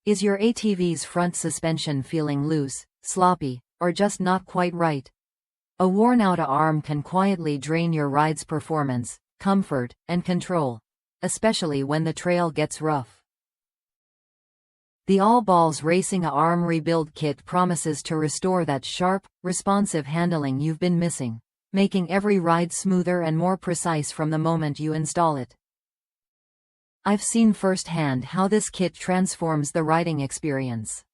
Is your ATV's front suspension feeling loose, sloppy, or just not quite right? A worn-out arm can quietly drain your ride's performance, comfort, and control, especially when the trail gets rough. The All Balls Racing Arm Rebuild Kit promises to restore that sharp, responsive handling you've been missing, making every ride smoother and more precise from the moment you install it. I've seen firsthand how this kit transforms the riding experience.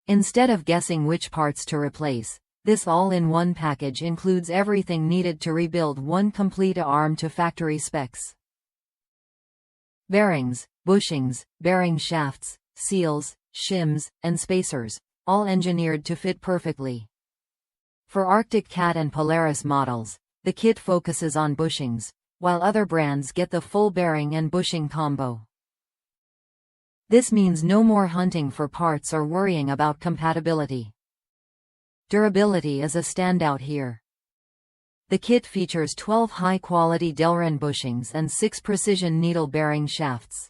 Instead of guessing which parts to replace, this all-in-one package includes everything needed to rebuild one complete arm to factory specs. Bearings, bushings, bearing shafts, seals, shims, and spacers, all engineered to fit perfectly. For Arctic Cat and Polaris models, the kit focuses on bushings, while other brands get the full bearing and bushing combo. This means no more hunting for parts or worrying about compatibility. Durability is a standout here. The kit features 12 high-quality Delrin bushings and 6 precision needle bearing shafts.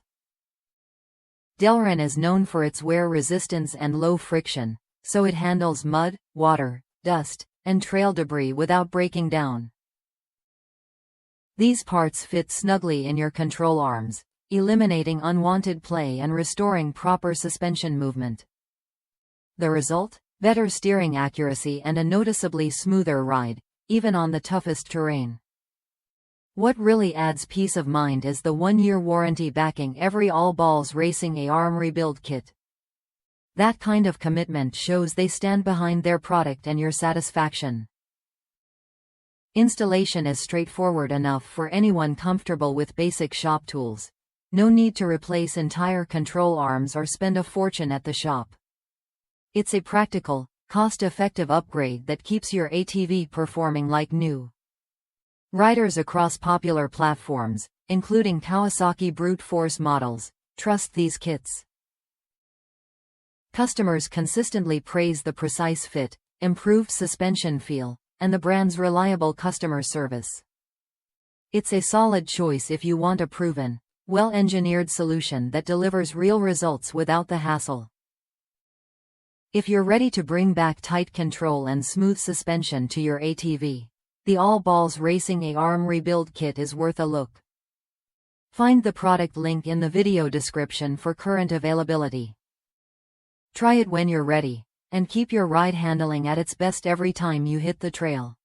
Delrin is known for its wear resistance and low friction, so it handles mud, water, dust, and trail debris without breaking down. These parts fit snugly in your control arms, eliminating unwanted play and restoring proper suspension movement. The result? Better steering accuracy and a noticeably smoother ride, even on the toughest terrain. What really adds peace of mind is the 1-year warranty backing every All Balls Racing Arm Rebuild Kit. That kind of commitment shows they stand behind their product and your satisfaction. Installation is straightforward enough for anyone comfortable with basic shop tools. No need to replace entire control arms or spend a fortune at the shop. It's a practical, cost-effective upgrade that keeps your ATV performing like new. Riders across popular platforms, including Kawasaki brute force models, trust these kits. Customers consistently praise the precise fit, improved suspension feel, and the brand's reliable customer service. It's a solid choice if you want a proven, well-engineered solution that delivers real results without the hassle. If you're ready to bring back tight control and smooth suspension to your ATV, the All Balls Racing Arm Rebuild Kit is worth a look. Find the product link in the video description for current availability. Try it when you're ready, and keep your ride handling at its best every time you hit the trail.